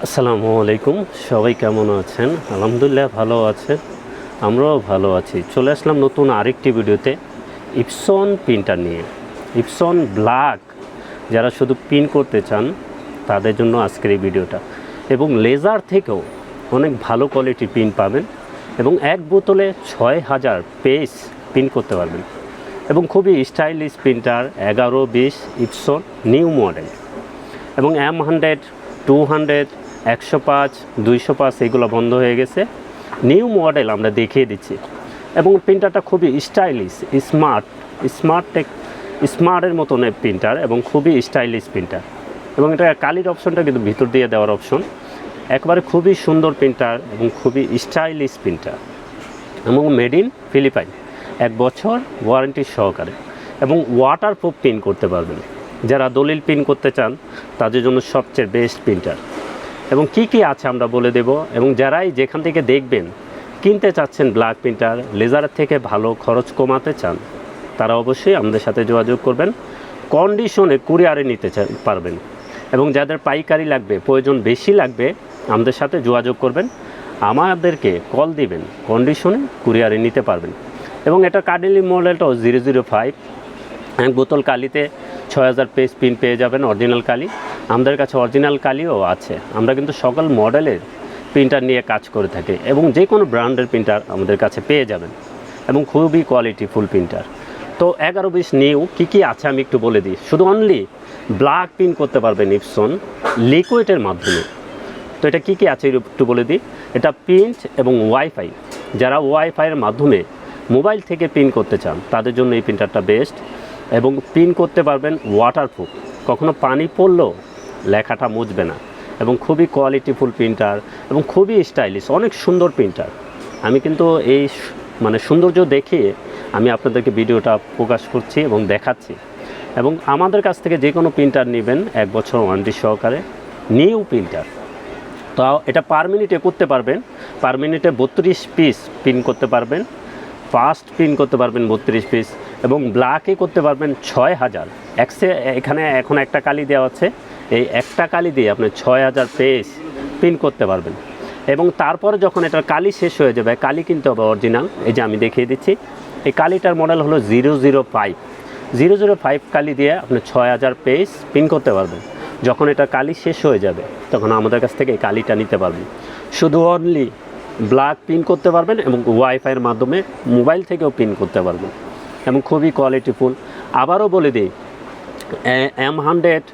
আসসালামু আলাইকুম। সবাই কেমন আছেন? আলহামদুলিল্লাহ ভালো আছেন, আমরাও ভালো আছি। চলে আসলাম নতুন আরেকটি ভিডিওতে ইপসন প্রিন্টার নিয়ে। ইপসন ব্ল্যাক যারা শুধু প্রিন্ট করতে চান তাদের জন্য আজকের এই ভিডিওটা। এবং লেজার থেকেও অনেক ভালো কোয়ালিটির প্রিন্ট পাবেন এবং এক বোতলে 6000 পেজ প্রিন্ট করতে পারবেন এবং খুবই stylish printer 1120 Epson new model এবং M100 200 105 205 এগুলো বন্ধ হয়ে গেছে, নিউ মডেল আমরা দেখিয়ে দিচ্ছি। এবং প্রিন্টারটা খুবই স্টাইলিশ, স্মার্টের মতন প্রিন্টার এবং খুবই স্টাইলিশ প্রিন্টার। এবং এটা কালির অপশনটা কিন্তু ভিতর দিয়ে দেওয়ার অপশন, একবারে খুবই সুন্দর প্রিন্টার এবং খুবই স্টাইলিশ প্রিন্টার এবং মেড ইন ফিলিপাইন, 1 বছর ওয়ারেন্টি সহকারে এবং ওয়াটারপ্রুফ প্রিন্ট করতে পারবেন। যারা দলিল প্রিন্ট করতে চান তাদের জন্য সবচেয়ে বেস্ট প্রিন্টার। এবং কি কি আছে আমরা বলে দেব। এবং যারাই যেখান থেকে দেখবেন কিনতে চাচ্ছেন ব্ল্যাক প্রিন্টার, লেজারের থেকে ভালো খরচ কমাতে চান, তারা অবশ্যই আমাদের সাথে যোগাযোগ করবেন। কন্ডিশনে কুরিয়ারে নিতে পারবেন এবং যাদের পাইকারি লাগবে, প্রয়োজন বেশি লাগবে, আমাদের সাথে যোগাযোগ করবেন, আমাদেরকে কল দিবেন, কন্ডিশনে কুরিয়ারে নিতে পারবেন। এবং এটা কার্ডিলি মডেলটাও 005, 1 বোতল কালিতে 6000 পেজ প্রিন্ট পেয়ে যাবেন, অরিজিনাল কালি। আমাদের কাছে অরিজিনাল কালিও আছে। আমরা কিন্তু সকল মডেলের প্রিন্টার নিয়ে কাজ করে থাকি এবং যে কোনো ব্র্যান্ডের প্রিন্টার আমাদের কাছে পেয়ে যাবেন এবং খুবই কোয়ালিটিফুল প্রিন্টার। তো 1120 নিউ কী আছে আমি একটু বলে দিই। শুধু অনলি ব্ল্যাক প্রিন্ট করতে পারবেন ইপসন লিকুইডের মাধ্যমে। তো এটা কী আছে একটু বলে দিই। এটা প্রিন্ট এবং ওয়াইফাই, যারা ওয়াইফাইয়ের মাধ্যমে মোবাইল থেকে প্রিন্ট করতে চান তাদের জন্য এই প্রিন্টারটা বেস্ট। এবং প্রিন্ট করতে পারবেন ওয়াটারপ্রুফ, কখনো পানি পড়লেও লেখাটা মুছবে না এবং খুবই কোয়ালিটিফুল প্রিন্টার এবং খুবই স্টাইলিশ, অনেক সুন্দর প্রিন্টার। আমি কিন্তু এই সৌন্দর্য দেখিয়ে আমি আপনাদেরকে ভিডিওটা প্রকাশ করছি এবং দেখাচ্ছি। এবং আমাদের কাছ থেকে যে কোনো প্রিন্টার নেবেন 1 বছর ওয়ারেন্টি সহকারে, নিউ প্রিন্টার। তো এটা পার মিনিটে করতে পারবেন, পার মিনিটে 32 পিস প্রিন্ট করতে পারবেন, ফাস্ট প্রিন্ট করতে পারবেন 32 পিস এবং ব্ল্যাকে করতে পারবেন 6000। এখানে এখন একটা কালি দেওয়া আছে, এই একটা কালি দিয়ে আপনি 6000 পেজ প্রিন্ট করতে পারবেন। এবং তারপরে যখন এটার কালি শেষ হয়ে যাবে, কালি কিনতে হবে অরিজিনাল। এই যে আমি দেখিয়ে দিচ্ছি, এই কালিটার মডেল হলো 005 কালি দিয়ে আপনি 6000 পেজ প্রিন্ট করতে পারবেন। যখন এটা কালি শেষ হয়ে যাবে তখন আমাদের কাছ থেকে এই কালিটা নিতে পারবেন। শুধু অনলি ব্ল্যাক প্রিন্ট করতে পারবেন এবং ওয়াইফাইয়ের মাধ্যমে মোবাইল থেকেও প্রিন্ট করতে পারবেন এবং খুবই কোয়ালিটিফুল। আবারও বলে দিই, M100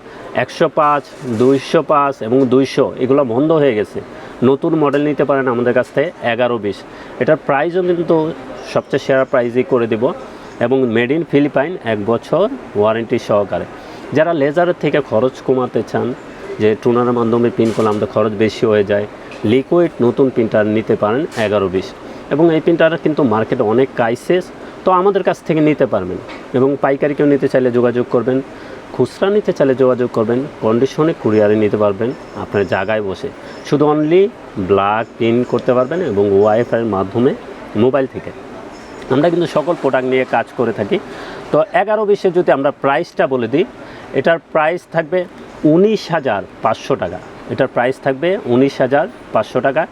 105 205 এবং 200 এগুলো বন্ধ হয়ে গেছে। নতুন মডেল নিতে পারেন আমাদের কাছ থেকে 1120। এটার প্রাইসও কিন্তু সবচেয়ে সেরা প্রাইজই করে দেব এবং মেড ইন ফিলিপাইন, 1 বছর ওয়ারেন্টি সহকারে। যারা লেজারের থেকে খরচ কমাতে চান, যে টুনারের মাধ্যমে প্রিন্ট করলে আমাদের খরচ বেশি হয়ে যায়, লিকুইড নতুন প্রিন্টার নিতে পারেন 1120। এবং এই প্রিন্টার কিন্তু মার্কেটে অনেক ক্রাইসিস, তো আমাদের কাছ থেকে নিতে পারবেন। এবং পাইকারি কেউ নিতে চাইলে যোগাযোগ করবেন, খুচরা নিতে চাইলে যোগাযোগ করবেন, কন্ডিশনে কুরিয়ারে নিতে পারবেন আপনার জায়গায় বসে। শুধু অনলি ব্ল্যাক প্রিন্ট করতে পারবেন এবং ওয়াইফাইয়ের মাধ্যমে মোবাইল থেকে। আমরা কিন্তু সকল প্রোডাক্ট নিয়ে কাজ করে থাকি। তো 1120 যদি আমরা প্রাইসটা বলে দিই, এটার প্রাইস থাকবে 19500 টাকা। এটার প্রাইস থাকবে 19500 টাকা,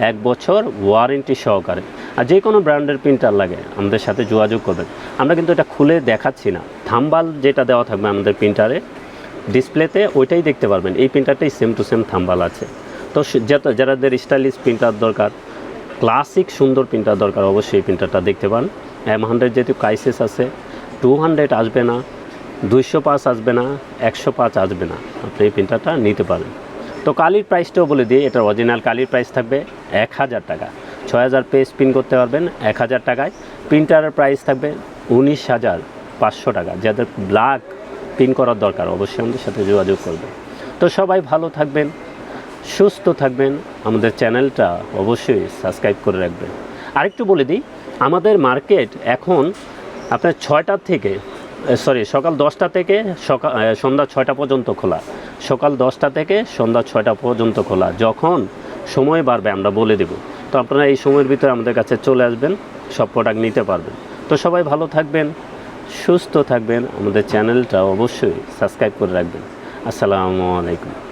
1 বছর ওয়ারেন্টি সহকারে। আর যে কোনো ব্র্যান্ডের প্রিন্টার লাগে আমাদের সাথে যোগাযোগ করবেন। আমরা কিন্তু এটা খুলে দেখাচ্ছি না, থাম্বাল যেটা দেওয়া থাকবে আমাদের প্রিন্টারে ডিসপ্লেতে ওইটাই দেখতে পারবেন। এই প্রিন্টারটাই সেম টু সেম থাম্বাল আছে। তো যাদের স্টাইলিশ প্রিন্টার দরকার, ক্লাসিক সুন্দর প্রিন্টার দরকার, অবশ্যই এই প্রিন্টারটা দেখতে পান। M100 যেহেতু ক্রাইসিস আছে, 200 আসবে না, 205 আসবে না, 105 আসবে না, আপনি এই প্রিন্টারটা নিতে পারেন। তো কালির প্রাইসটাও বলে দিই, এটার অরিজিনাল কালির প্রাইস থাকবে 1000 টাকা। 6000 পেজ প্রিন্ট করতে পারবেন 1000 টাকায়। প্রিন্টারের প্রাইস থাকবে 19500 টাকা। যাদের ব্ল্যাক প্রিন্ট করার দরকার অবশ্যই আমাদের সাথে যোগাযোগ করবেন। তো সবাই ভালো থাকবেন, সুস্থ থাকবেন, আমাদের চ্যানেলটা অবশ্যই সাবস্ক্রাইব করে রাখবেন। আরেকটু বলে দিই, আমাদের মার্কেট এখন আপনার সকাল 10টা থেকে সন্ধ্যা 6টা পর্যন্ত খোলা। সকাল 10টা থেকে সন্ধ্যা 6টা পর্যন্ত খোলা। যখন সময় বাড়বে আমরা বলে দেব, তো আপনারা এই সময়ের ভিতরে আমাদের কাছে চলে আসবেন, সব প্রোডাক্ট নিতে পারবেন। তো সবাই ভালো থাকবেন, সুস্থ থাকবেন, আমাদের চ্যানেলটা অবশ্যই সাবস্ক্রাইব করে রাখবেন। আসসালামু আলাইকুম।